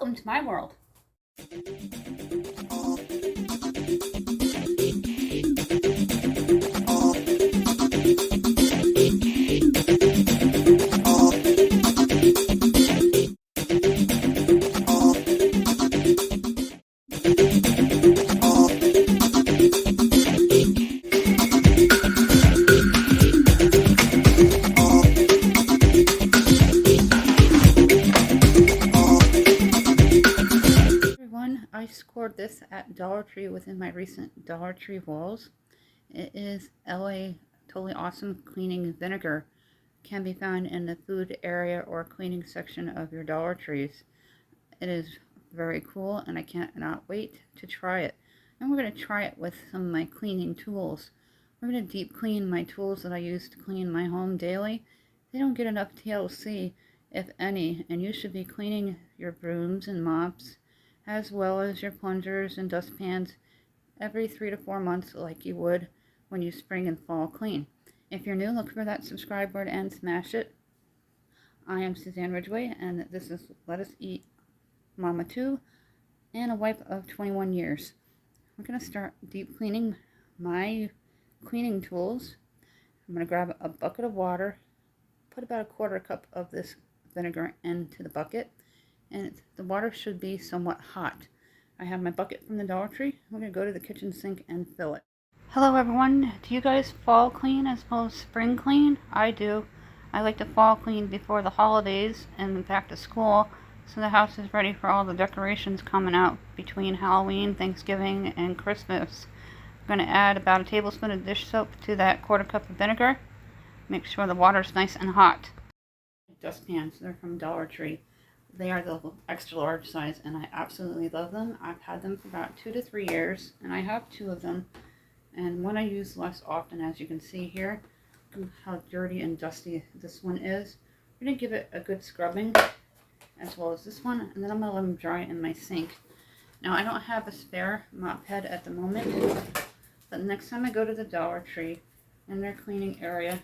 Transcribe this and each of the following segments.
Welcome to my world. I scored this at Dollar Tree within my recent Dollar Tree hauls. It is LA Totally Awesome Cleaning Vinegar. Can be found in the food area or cleaning section of your Dollar Trees. It is very cool and I cannot wait to try it. And we're going to try it with some of my cleaning tools. We're going to deep clean my tools that I use to clean my home daily. They don't get enough TLC, if any, and you should be cleaning your brooms and mops as well as your plungers and dustpans every 3 to 4 months like you would when you spring and fall clean. If you're new, look for that subscribe button and smash it. I am Suzanne Ridgway and this is Let Us Eat Mama 2 and a wife of 21 years. We're going to start deep cleaning my cleaning tools. I'm going to grab a bucket of water, put about a 1/4 cup of this vinegar into the bucket, and the water should be somewhat hot. I have my bucket from the Dollar Tree. I'm going to go to the kitchen sink and fill it. Hello everyone. Do you guys fall clean as well as spring clean? I do. I like to fall clean before the holidays and back to school, so the house is ready for all the decorations coming out between Halloween, Thanksgiving, and Christmas. I'm going to add about a tablespoon of dish soap to that 1/4 cup of vinegar. Make sure the water's nice and hot. Dustpans, they're from Dollar Tree. They are the extra large size and I absolutely love them. I've had them for about 2 to 3 years and I have 2 of them. And one I use less often, as you can see here. Look how dirty and dusty this one is. I'm going to give it a good scrubbing as well as this one, and then I'm going to let them dry in my sink. Now I don't have a spare mop head at the moment, but next time I go to the Dollar Tree in their cleaning area,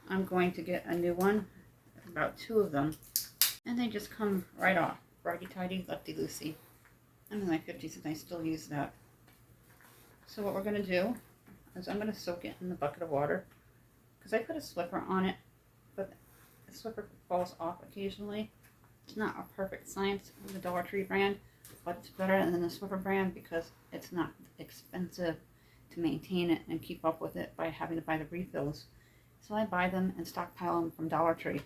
I'm going to get a new one, about 2 of them. And they just come right off. Righty-tighty, lefty-loosey. I'm in my 50s and I still use that. So what we're going to do is I'm going to soak it in the bucket of water. Because I put a Swiffer on it, but the Swiffer falls off occasionally. It's not a perfect science of the Dollar Tree brand, but it's better than the Swiffer brand because it's not expensive to maintain it and keep up with it by having to buy the refills. So I buy them and stockpile them from Dollar Tree.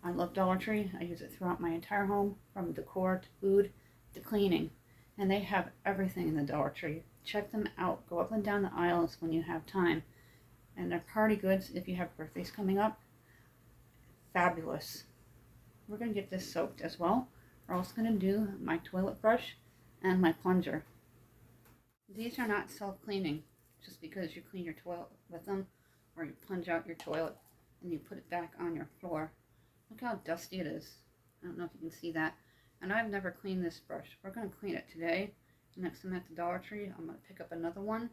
I love Dollar Tree. I use it throughout my entire home, from decor to food to cleaning. And they have everything in the Dollar Tree. Check them out. Go up and down the aisles when you have time. And they're party goods if you have birthdays coming up. Fabulous. We're going to get this soaked as well. We're also going to do my toilet brush and my plunger. These are not self-cleaning just because you clean your toilet with them or you plunge out your toilet and you put it back on your floor. Look how dusty it is. I don't know if you can see that. And I've never cleaned this brush. We're going to clean it today. Next time at the Dollar Tree, I'm going to pick up another one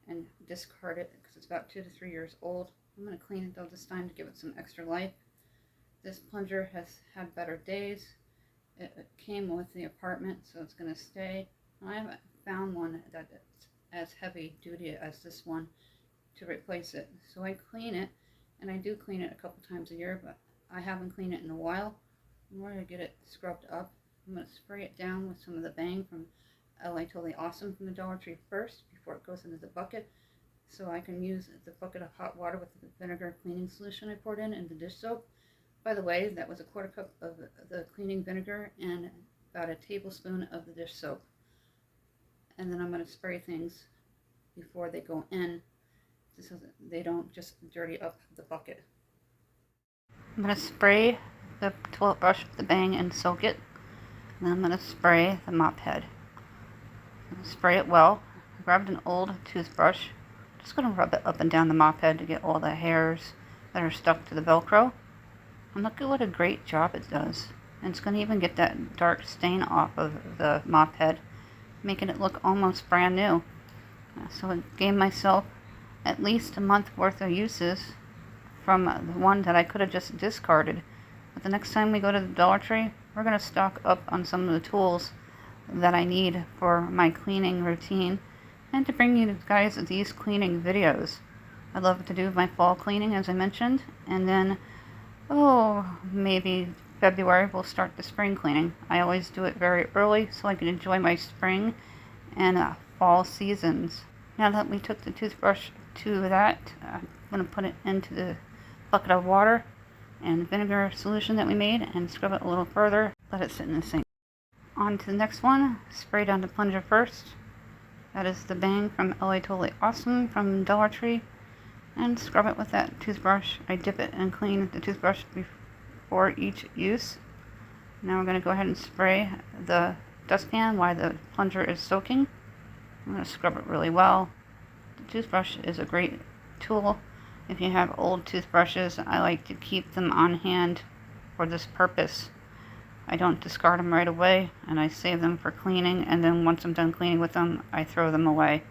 and discard it because it's about 2 to 3 years old. I'm going to clean it though this time to give it some extra life. This plunger has had better days. It came with the apartment, so it's going to stay. I haven't found one that is as heavy duty as this one to replace it. So I clean it, and I do clean it a couple times a year, but I haven't cleaned it in a while. In order to get it scrubbed up, I'm going to spray it down with some of the Bang from LA Totally Awesome from the Dollar Tree first before it goes into the bucket, so I can use the bucket of hot water with the vinegar cleaning solution I poured in the dish soap. By the way, that was a 1/4 cup of the cleaning vinegar and about a tablespoon of the dish soap. And then I'm going to spray things before they go in so that they don't just dirty up the bucket. I'm going to spray the toilet brush with the Bang and soak it. And then I'm going to spray the mop head. I'm going to spray it well. I grabbed an old toothbrush. Just going to rub it up and down the mop head to get all the hairs that are stuck to the Velcro. And look at what a great job it does. And it's going to even get that dark stain off of the mop head, making it look almost brand new. So I gave myself at least a month worth of uses from the one that I could have just discarded. But the next time we go to the Dollar Tree, we're going to stock up on some of the tools that I need for my cleaning routine and to bring you guys these cleaning videos. I love to do my fall cleaning, as I mentioned, and then, maybe February we'll start the spring cleaning. I always do it very early so I can enjoy my spring and fall seasons. Now that we took the toothbrush to that, I'm going to put it into the bucket of water and vinegar solution that we made and scrub it a little further. Let it sit in the sink. On to the next one. Spray down the plunger first. That is the Bang from LA Totally Awesome from Dollar Tree. And scrub it with that toothbrush. I dip it and clean the toothbrush before each use. Now we're going to go ahead and spray the dustpan while the plunger is soaking. I'm going to scrub it really well. The toothbrush is a great tool. If you have old toothbrushes, I like to keep them on hand for this purpose. I don't discard them right away, and I save them for cleaning, and then once I'm done cleaning with them, I throw them away.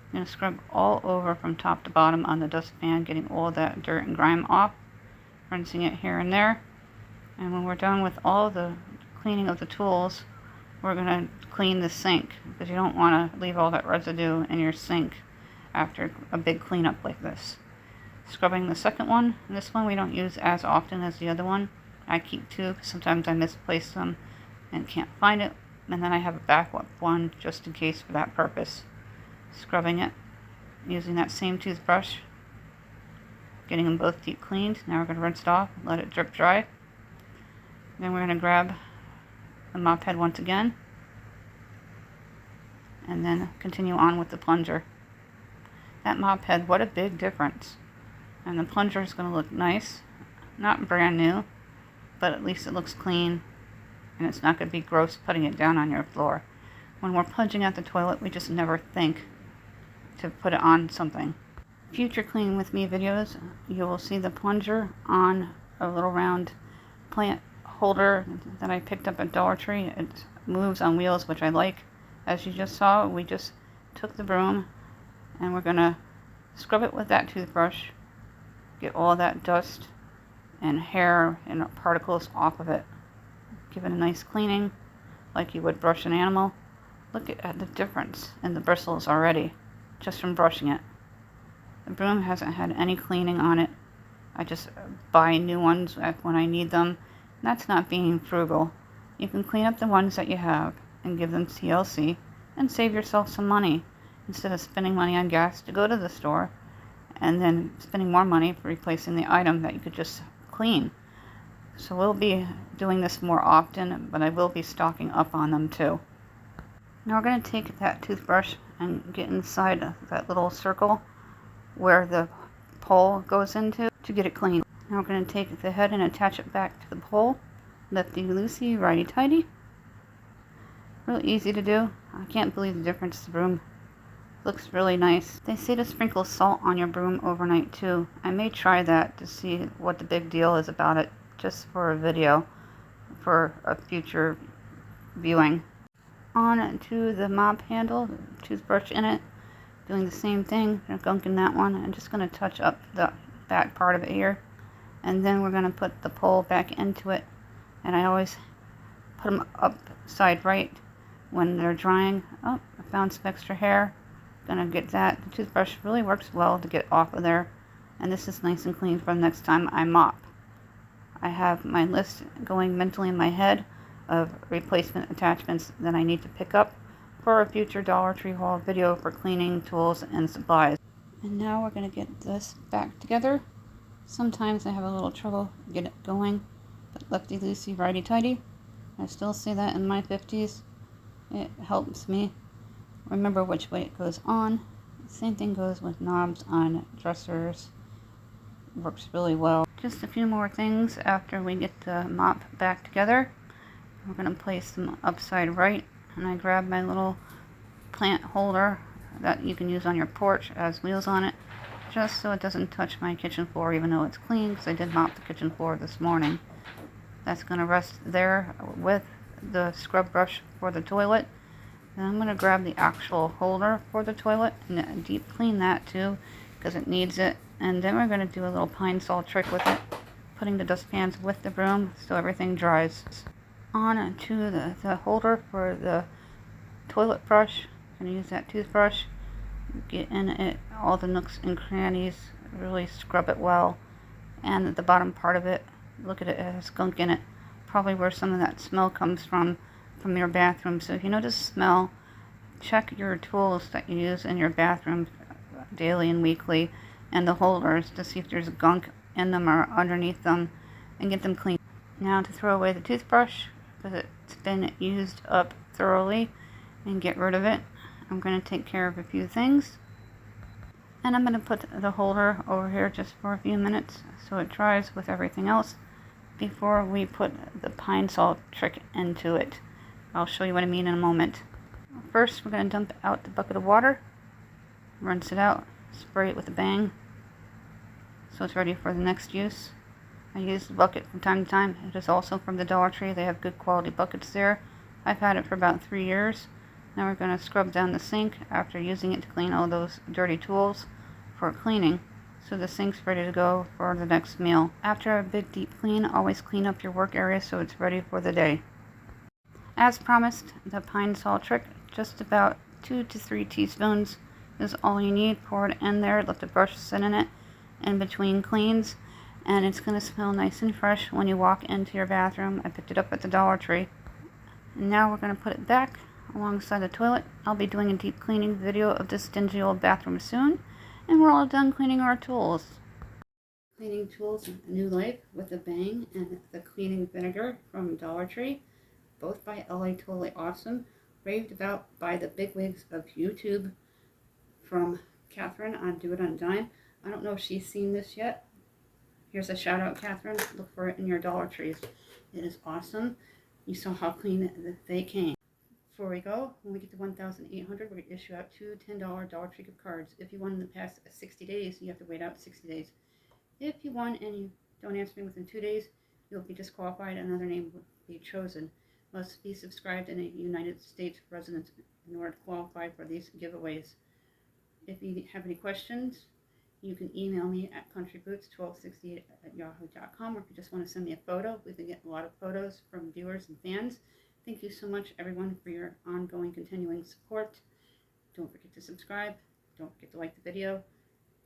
I'm going to scrub all over from top to bottom on the dustpan, getting all that dirt and grime off, rinsing it here and there. And when we're done with all the cleaning of the tools, we're going to clean the sink, because you don't want to leave all that residue in your sink after a big cleanup like this. Scrubbing the second one. This one we don't use as often as the other one. I keep two because sometimes I misplace them and can't find it, and then I have a backup one just in case for that purpose. Scrubbing it using that same toothbrush, getting them both deep cleaned. Now we're going to rinse it off, let it drip dry. Then we're going to grab the mop head once again and then continue on with the plunger. That mop head, what a big difference. And the plunger is going to look nice, not brand new, but at least it looks clean, and it's not going to be gross putting it down on your floor. When we're plunging at the toilet, we just never think to put it on something. Future clean with me videos, you will see the plunger on a little round plant holder that I picked up at Dollar Tree. It moves on wheels, which I like. As you just saw, we just took the broom and we're going to scrub it with that toothbrush, get all that dust and hair and particles off of it. Give it a nice cleaning like you would brush an animal. Look at the difference in the bristles already just from brushing it. The broom hasn't had any cleaning on it. I just buy new ones when I need them. That's not being frugal. You can clean up the ones that you have and give them TLC and save yourself some money instead of spending money on gas to go to the store and then spending more money for replacing the item that you could just clean. So we'll be doing this more often, but I will be stocking up on them too. Now we're going to take that toothbrush and get inside that little circle where the pole goes into to get it clean. Now we're going to take the head and attach it back to the pole. Lefty-loosey, righty-tighty. Real easy to do. I can't believe the difference. The broom looks really nice. They say to sprinkle salt on your broom overnight too. I may try that to see what the big deal is about it, just for a video for a future viewing. On to the mop handle, toothbrush in it, doing the same thing. I'm gunking that one. I'm just going to touch up the back part of it here, and then we're going to put the pole back into it, and I always put them upside right when they're drying. Oh, I found some extra hair. Gonna get that. The toothbrush really works well to get off of there, and this is nice and clean for the next time I mop. I have my list going mentally in my head of replacement attachments that I need to pick up for a future Dollar Tree haul video for cleaning tools and supplies. And now we're going to get this back together. Sometimes I have a little trouble getting it going, but lefty-loosey, righty-tighty. I still say that in my 50s. It helps me remember which way it goes on. Same thing goes with knobs on dressers. Works really well. Just a few more things after we get the mop back together. We're going to place them upside right, and I grab my little plant holder that you can use on your porch as wheels on it, just so it doesn't touch my kitchen floor even though it's clean, because I did mop the kitchen floor this morning. That's going to rest there with the scrub brush for the toilet. Then I'm going to grab the actual holder for the toilet and deep clean that too, because it needs it. And then we're going to do a little pine sol trick with it, putting the dustpans with the broom so everything dries. on to the holder for the toilet brush. I'm going to use that toothbrush. Get in it, all the nooks and crannies, really scrub it well. And the bottom part of it, look at it, it has gunk in it. Probably where some of that smell comes from your bathroom. So if you notice smell, check your tools that you use in your bathroom daily and weekly and the holders to see if there's gunk in them or underneath them and get them clean. Now to throw away the toothbrush because it's been used up thoroughly and get rid of it. I'm going to take care of a few things. And I'm going to put the holder over here just for a few minutes so it dries with everything else before we put the pine salt trick into it. I'll show you what I mean in a moment. First, we're going to dump out the bucket of water, rinse it out, spray it with a bang so it's ready for the next use. I use the bucket from time to time. It is also from the Dollar Tree. They have good quality buckets there. I've had it for about 3 years. Now we're going to scrub down the sink after using it to clean all those dirty tools for cleaning. So the sink's ready to go for the next meal. After a big deep clean, always clean up your work area so it's ready for the day. As promised, the pine salt trick, just about 2 to 3 teaspoons is all you need. Pour it in there, let the brush sit in it in between cleans, and it's going to smell nice and fresh when you walk into your bathroom. I picked it up at the Dollar Tree. And now we're going to put it back alongside the toilet. I'll be doing a deep cleaning video of this dingy old bathroom soon, and we're all done cleaning our tools. Cleaning tools, a new life with a bang, and the cleaning vinegar from Dollar Tree, both by LA Totally Awesome, raved about by the bigwigs of YouTube, from Catherine on Do It on Dime. I don't know if she's seen this yet. Here's a shout out, Catherine. Look for it in your Dollar Trees. It is awesome. You saw how clean they came. Before we go, when we get to 1,800, we're going to issue out 2 $10 Dollar Tree gift cards. If you won in the past 60 days, you have to wait out 60 days. If you won and you don't answer me within 2 days, you'll be disqualified. Another name will be chosen. Must be subscribed and a United States resident in order to qualify for these giveaways. If you have any questions, you can email me at countryboots1268@yahoo.com, or if you just want to send me a photo, we've been getting a lot of photos from viewers and fans. Thank you so much, everyone, for your ongoing, continuing support. Don't forget to subscribe. Don't forget to like the video.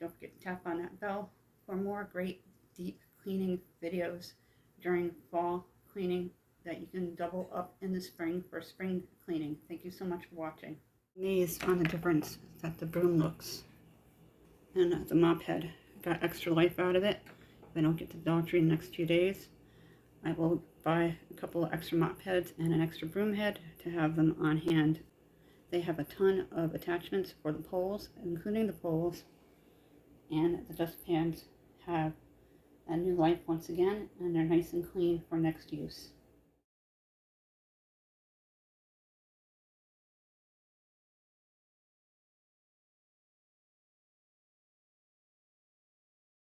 Don't forget to tap on that bell for more great, deep cleaning videos during fall cleaning that you can double up in the spring for spring cleaning. Thank you so much for watching. These on the difference that the broom looks. And the mop head got extra life out of it. If I don't get to the Dollar Tree in the next few days, I will buy a couple of extra mop heads and an extra broom head to have them on hand. They have a ton of attachments for the poles, including the poles, and the dustpans have a new life once again, and they're nice and clean for next use.